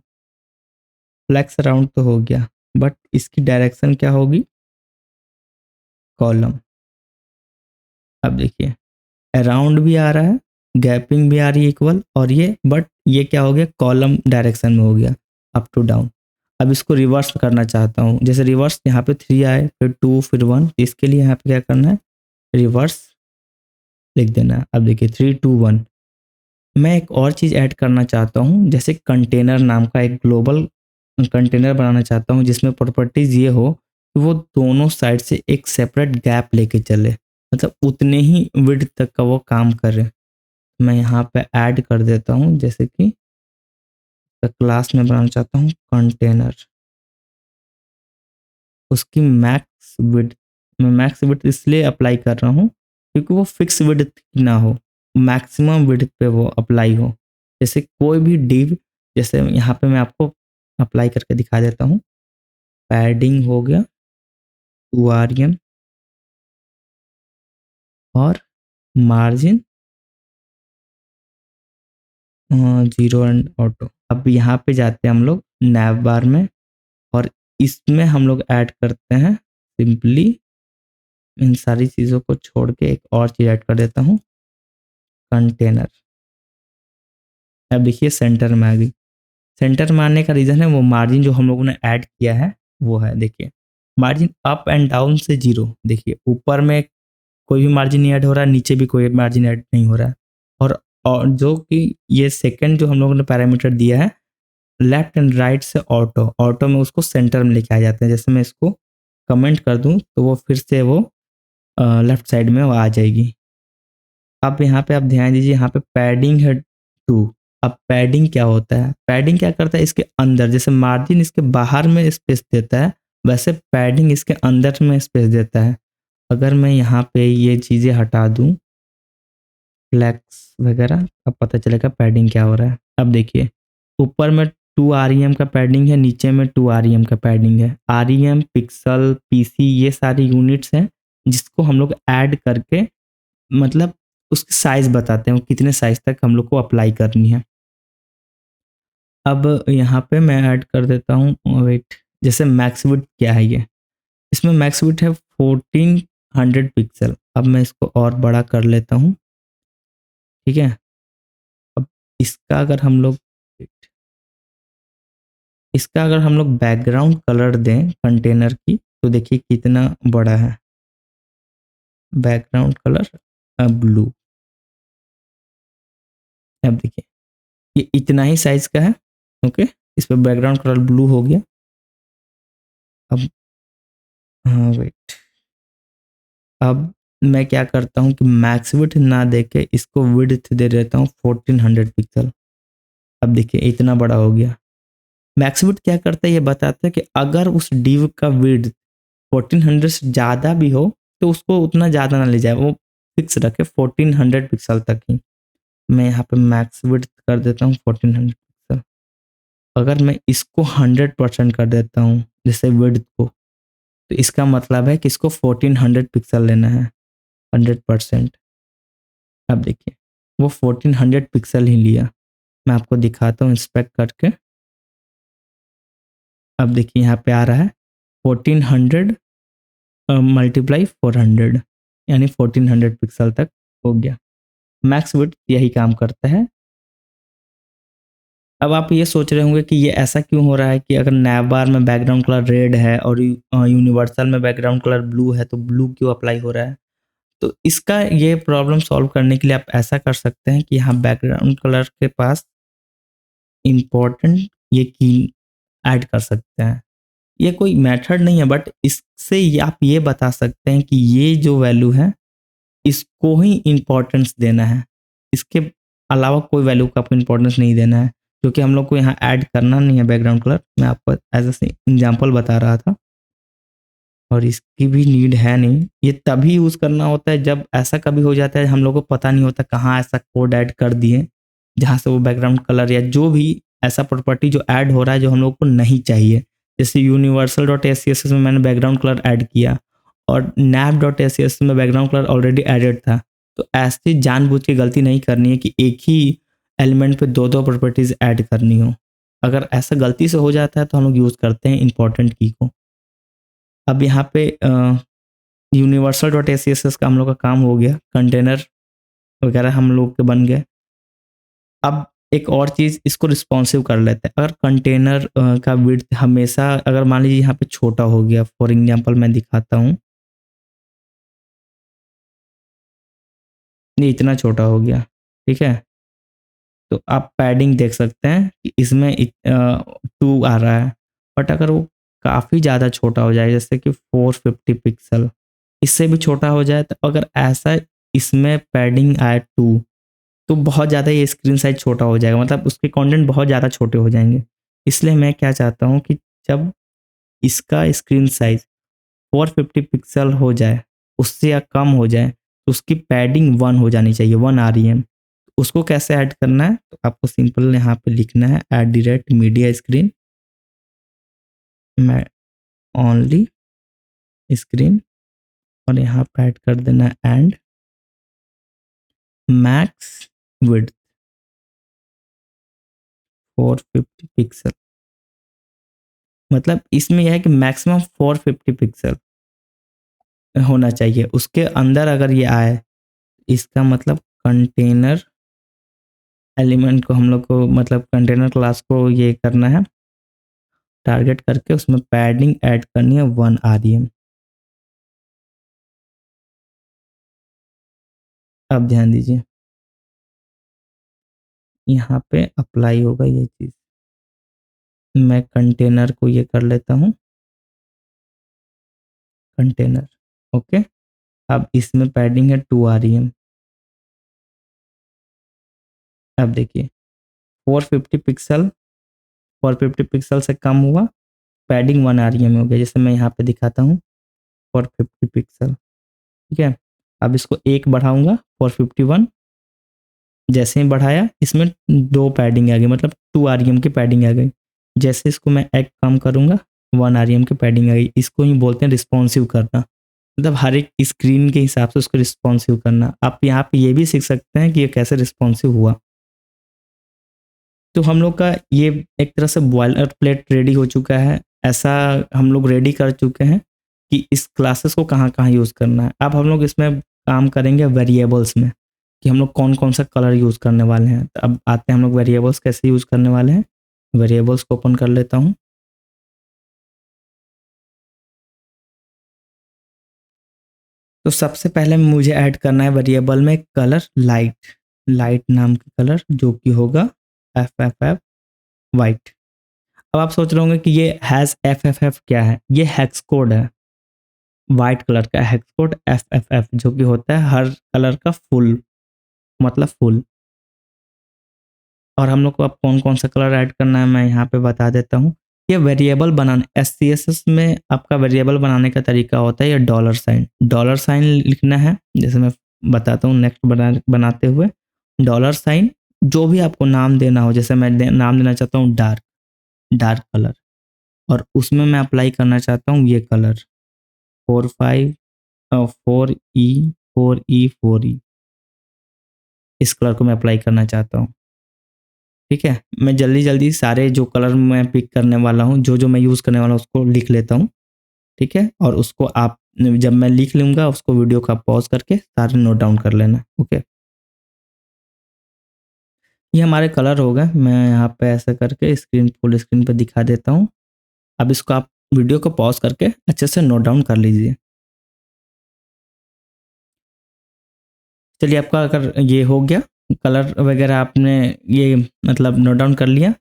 फ्लेक्स अराउंड तो हो गया, बट इसकी डायरेक्शन क्या होगी, कॉलम। अब देखिए अराउंड भी आ रहा है, गैपिंग भी आ रही है इक्वल, और ये बट ये क्या हो गया, कॉलम डायरेक्शन में हो गया, अप टू डाउन। अब इसको रिवर्स करना चाहता हूँ, जैसे रिवर्स यहाँ पे 3 आए, फिर 2, फिर 1, इसके लिए यहाँ पे क्या करना है, रिवर्स लिख देना है। अब देखिए 3, 2, 1। मैं एक और चीज़ ऐड करना चाहता हूँ, जैसे कंटेनर नाम का एक ग्लोबल कंटेनर बनाना चाहता हूँ, जिसमें प्रॉपर्टीज़ ये हो कि वो दोनों साइड से एक सेपरेट गैप लेके चले, मतलब उतने ही विड्थ तक का वो काम करे। मैं यहाँ पे ऐड कर देता हूँ, जैसे कि क्लास में बनाना चाहता हूँ कंटेनर, उसकी मैक्स विड्थ, मैं मैक्स विड्थ इसलिए अप्लाई कर रहा हूँ क्योंकि वो फिक्स विड्थ ना हो, मैक्सिमम विड्थ पे वो अप्लाई हो। जैसे कोई भी डिव, जैसे यहाँ पे मैं आपको अप्लाई करके दिखा देता हूँ। पैडिंग हो गया 2 rem और मार्जिन 0 एंड ऑटो। अब यहाँ पे जाते हैं हम लोग नैव बार में, और इसमें हम लोग ऐड करते हैं सिंपली, इन सारी चीज़ों को छोड़ के एक और चीज़ ऐड कर देता हूँ, कंटेनर। अब देखिए सेंटर में आ गई। सेंटर में आने का रीज़न है वो मार्जिन जो हम लोगों ने ऐड किया है वो है, देखिए मार्जिन अप एंड डाउन से 0, देखिए ऊपर में कोई भी मार्जिन नहीं ऐड हो रहा है, नीचे भी कोई मार्जिन ऐड नहीं हो रहा है। और जो कि ये सेकंड जो हम लोगों ने पैरामीटर दिया है, लेफ्ट एंड राइट से ऑटो, ऑटो में उसको सेंटर में लेके आ जाते हैं। जैसे मैं इसको कमेंट कर दूं तो वो फिर से वो लेफ्ट साइड में वो आ जाएगी। अब यहाँ पे आप ध्यान दीजिए, यहाँ पे पैडिंग है 2। अब पैडिंग क्या होता है, पैडिंग क्या करता है, इसके अंदर, जैसे मार्जिन इसके बाहर में स्पेस देता है, वैसे पैडिंग इसके अंदर में स्पेस देता है। अगर मैं यहाँ पे ये चीज़ें हटा दूं, फ्लैक्स वगैरह, अब पता चलेगा पैडिंग क्या हो रहा है। अब देखिए ऊपर में 2 rem का पैडिंग है, नीचे में 2 rem का पैडिंग है। rem, पिक्सल, पीसी, ये सारी यूनिट्स हैं जिसको हम लोग ऐड करके, मतलब उसकी साइज बताते हैं, वो कितने साइज तक हम लोग को अप्लाई करनी है। अब यहाँ पे मैं ऐड कर देता हूँ, वेट, जैसे मैक्स विड्थ क्या है ये, इसमें मैक्स विड्थ है 1400 पिक्सल। अब मैं इसको और बड़ा कर लेता हूँ, ठीक है। अब इसका अगर हम लोग इसका अगर हम लोग बैकग्राउंड कलर दें कंटेनर की, तो देखिए कितना बड़ा है बैकग्राउंड कलर, ब्लू। अब देखिए ये इतना ही साइज का है, ओके। इस पर बैकग्राउंड कलर ब्लू हो गया। अब हाँ वेट, अब मैं क्या करता हूँ कि मैक्स विड्थ ना देके इसको विड्थ दे देता हूँ 1400 पिक्सल। अब देखिए इतना बड़ा हो गया। मैक्स विड्थ क्या करता है, ये बताता है कि अगर उस डिव का विड्थ 1400 से ज़्यादा भी हो तो उसको उतना ज़्यादा ना ले जाए, वो फिक्स रखे 1400 पिक्सल तक ही। मैं यहाँ पे मैक्स विड्थ कर देता हूँ 1400 पिक्सल। अगर मैं इसको 100% कर देता हूँ जैसे विड्थ को, तो इसका मतलब है कि इसको 1400 पिक्सल लेना है 100%। अब देखिए वो 1400 पिक्सल ही लिया। मैं आपको दिखाता हूँ इंस्पेक्ट करके। अब देखिए यहाँ पे आ रहा है 1400 मल्टीप्लाई 400, यानी 1400 पिक्सल तक हो गया। मैक्स विड्थ यही काम करता है। अब आप ये सोच रहे होंगे कि ये ऐसा क्यों हो रहा है कि अगर नैव बार में बैकग्राउंड कलर रेड है और यूनिवर्सल में बैकग्राउंड कलर ब्लू है, तो ब्लू क्यों अप्लाई हो रहा है। तो इसका ये प्रॉब्लम सॉल्व करने के लिए आप ऐसा कर सकते हैं कि यहाँ बैकग्राउंड कलर के पास इम्पोर्टेंट ये की ऐड कर सकते हैं। ये कोई मेथड नहीं है, बट इससे आप ये बता सकते हैं कि ये जो वैल्यू है इसको ही इम्पोर्टेंस देना है, इसके अलावा कोई वैल्यू को आपको इम्पोर्टेंस नहीं देना है, क्योंकि हम लोग को यहाँ ऐड करना नहीं है बैकग्राउंड कलर। मैं आपको एज ए एग्जाम्पल बता रहा था, और इसकी भी नीड है नहीं। ये तभी यूज़ करना होता है जब ऐसा कभी हो जाता है हम लोग को पता नहीं होता कहाँ ऐसा कोड ऐड कर दिए जहाँ से वो बैकग्राउंड कलर या जो भी ऐसा प्रॉपर्टी जो ऐड हो रहा है जो हम लोग को नहीं चाहिए। जैसे universal dot S C S में मैंने बैकग्राउंड कलर ऐड किया और nap dot S C S में बैकग्राउंड कलर ऑलरेडी एडेड था। तो ऐसी जानबूझ के गलती नहीं करनी है कि एक ही एलिमेंट पे दो दो प्रॉपर्टीज ऐड करनी हो। अगर ऐसा गलती से हो जाता है तो हम लोग यूज़ करते हैं इंपॉर्टेंट की को। अब यहाँ पे universal dot S C S का हम लोग का काम हो गया, कंटेनर वगैरह हम लोग के बन गए। अब एक और चीज़, इसको रिस्पॉन्सिव कर लेते हैं। अगर कंटेनर का विड्थ हमेशा, अगर मान लीजिए यहाँ पे छोटा हो गया, फॉर एग्जांपल मैं दिखाता हूँ, ये इतना छोटा हो गया, ठीक है? तो आप पैडिंग देख सकते हैं कि इसमें 2 आ रहा है, बट अगर वो काफ़ी ज़्यादा छोटा हो जाए, जैसे कि 450 पिक्सल, इससे भी छोटा हो जाए, तो अगर ऐसा इसमें पैडिंग आए 2, तो बहुत ज़्यादा ये स्क्रीन साइज़ छोटा हो जाएगा, मतलब उसके कंटेंट बहुत ज़्यादा छोटे हो जाएँगे। इसलिए मैं क्या चाहता हूँ कि जब इसका स्क्रीन साइज़ 450 पिक्सल हो जाए, उससे या कम हो जाए, तो उसकी पैडिंग 1 हो जानी चाहिए, 1 आरईएम। उसको कैसे ऐड करना है? तो आपको सिंपल यहाँ पे लिखना है @मीडिया स्क्रीन, मैं ओनली स्क्रीन, और यहाँ पे ऐड कर देना है एंड मैक्स विड्थ 450 पिक्सल। मतलब इसमें यह है कि मैक्सिमम 450 पिक्सल होना चाहिए। उसके अंदर अगर ये आए, इसका मतलब कंटेनर एलिमेंट को हम लोग को, मतलब कंटेनर क्लास को ये करना है, टारगेट करके उसमें पैडिंग ऐड करनी है 1 आरईएम। अब ध्यान दीजिए, यहाँ पे अप्लाई होगा ये चीज़। मैं कंटेनर को ये कर लेता हूँ, कंटेनर, ओके। अब इसमें पैडिंग है 2 आरईएम। अब देखिए 450 पिक्सल, 450 पिक्सल से कम हुआ, पैडिंग 1 आरईएम हो गया। जैसे मैं यहाँ पे दिखाता हूँ 450 पिक्सल, ठीक है। अब इसको 1 बढ़ाऊंगा 451, जैसे ही बढ़ाया इसमें 2 पैडिंग आ गई, मतलब 2 आरईएम की पैडिंग आ गई। जैसे इसको मैं एक कम करूंगा, 1 आरईएम की पैडिंग आ गई। इसको ही बोलते हैं रिस्पॉन्सिव करना, मतलब हर एक स्क्रीन के हिसाब से उसको रिस्पॉन्सिव करना। आप यहाँ पे ये भी सीख सकते हैं कि ये कैसे रिस्पॉन्सिव हुआ। तो हम लोग का ये एक तरह से बॉयलर प्लेट रेडी हो चुका है। ऐसा हम लोग रेडी कर चुके हैं कि इस क्लासेस को कहाँ-कहाँ यूज़ करना है। अब हम लोग इसमें काम करेंगे वेरिएबल्स में, कि हम लोग कौन-कौन सा कलर यूज़ करने वाले हैं। तो अब आते हैं हम लोग वेरिएबल्स कैसे यूज़ करने वाले हैं। वेरिएबल्स को ओपन कर लेता हूँ। तो सबसे पहले मुझे ऐड करना है वेरिएबल में कलर लाइट, लाइट नाम का कलर जो कि होगा एफएफएफ व्हाइट। अब आप सोच रहे होंगे कि ये हैज़ एफएफएफ क्या है? ये हेक्स कोड है। व्हाइट कलर का हेक्स कोड एफएफएफ, जो कि होता है हर कलर का फुल, मतलब फुल। और हम लोग को अब कौन-कौन सा कलर ऐड करना है मैं यहाँ पे बता देता हूँ। ये वेरिएबल बनाना, एससीएसएस में आपका वेरिएबल बनाने का तरीका होता है ये डॉलर साइन। डॉलर साइन लिखना है, जैसे मैं बताता हूँ नेक्स्ट बनाते हुए। डॉलर साइन, जो भी आपको नाम देना हो, जैसे मैं नाम देना चाहता हूँ डार्क, डार्क कलर, और उसमें मैं अप्लाई करना चाहता हूँ ये कलर 4ई, इस कलर को मैं अप्लाई करना चाहता हूँ। ठीक है? मैं जल्दी-जल्दी सारे जो कलर मैं पिक करने वाला हूँ, जो-जो मैं यूज़ करने वाला हूँ उसको लिख लेता हूँ, ठीक है? और उसको आप जब मैं लिख लूँगा उसको वीडियो का पॉज़ करके सारे नोट डाउन कर लेना, ओके? ये हमारे कलर हो गए, मैं यहाँ पे ऐसा करके स्क्रीन फुल स्क्रीन पे दिखा देता हूँ। अब इसको आप वीडियो को पॉज़ करके अच्छे से नोट डाउन कर लीजिए। चलिए, आपका अगर ये हो गया, कलर वगैरह आपने ये मतलब नोट डाउन कर लिया।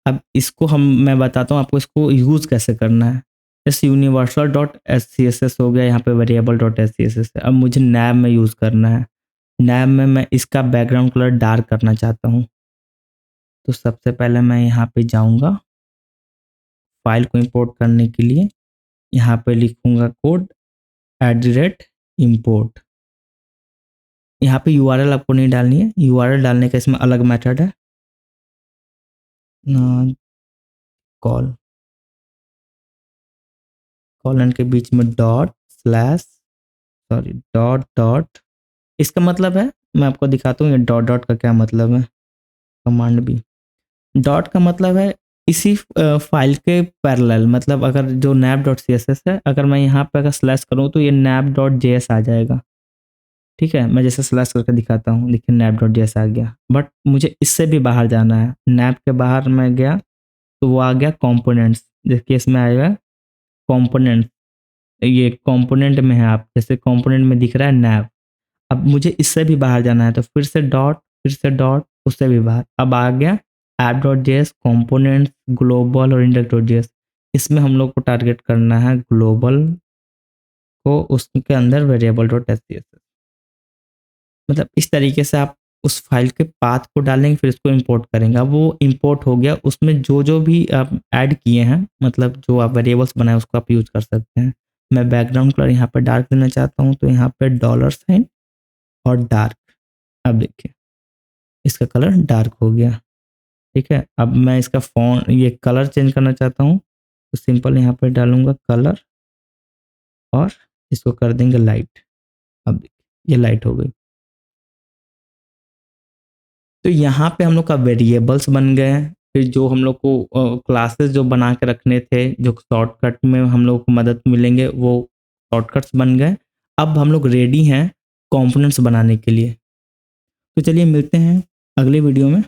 अब इसको मैं बताता हूँ आपको इसको यूज़ कैसे करना है। जैसे यूनिवर्सल डॉट एचसीएसएस हो गया, यहाँ पे वेरिएबल डॉट एचसीएसएस है। अब मुझे नैब में यूज़ करना है। नैब में मैं इसका बैकग्राउंड कलर डार्क करना चाहता हूँ। तो सबसे पहले मैं यहाँ पे जाऊँगा, फाइल को इंपोर्ट करने के लिए यहाँ पे लिखूँगा कोड @import। यहाँ पे यूआरएल आपको नहीं डालनी है, यूआरएल डालने का इसमें अलग मेथड है। कॉल, कॉलन के बीच में dot slash, sorry dot dot, इसका मतलब है, मैं आपको दिखाता हूँ ये डॉट डॉट का क्या मतलब है। कमांड बी, डॉट का मतलब है इसी फाइल के पैरेलल, मतलब अगर जो nap dot C S S है, अगर मैं यहाँ पे अगर स्लैश करूँ तो ये नैप डॉट जे एस आ जाएगा। ठीक है, मैं जैसे स्लैश करके दिखाता हूँ, देखिए नैप डॉट जेएस आ गया। बट मुझे इससे भी बाहर जाना है, नैप के बाहर मैं गया तो वो आ गया कंपोनेंट्स। देखिए इसमें आएगा कंपोनेंट्स, ये कंपोनेंट में है, आप जैसे कंपोनेंट में दिख रहा है नैप। अब मुझे इससे भी बाहर जाना है तो फिर से डॉट, उससे भी बाहर। अब आ गया app dot JS, components, global और इंडेक्स डॉट जेएस। इसमें हम लोग को टारगेट करना है ग्लोबल को, उसके अंदर वेरिएबल डॉट एचटीएमएल। मतलब इस तरीके से आप उस फाइल के पाथ को डालेंगे, फिर इसको इंपोर्ट करेंगे। अब वो इंपोर्ट हो गया, उसमें जो भी आप ऐड किए हैं, मतलब जो आप वेरिएबल्स बनाए उसको आप यूज कर सकते हैं। मैं बैकग्राउंड कलर यहाँ पे डार्क देना चाहता हूँ तो यहाँ पे डॉलर साइन और डार्क। अब देखिए इसका कलर डार्क हो गया। ठीक है, अब मैं इसका फॉन्ट, ये कलर चेंज करना चाहता हूँ तो सिंपल यहाँ पे डालूंगा कलर और इसको कर देंगे लाइट। अब देखिए ये लाइट हो गई। तो यहाँ पे हम लोग का वेरिएबल्स बन गए। फिर जो हम लोग को क्लासेस जो बना के रखने थे, जो शॉर्टकट में हम लोग को मदद मिलेंगे, वो शॉर्टकट्स बन गए। अब हम लोग रेडी हैं कंपोनेंट्स बनाने के लिए। तो चलिए मिलते हैं अगले वीडियो में।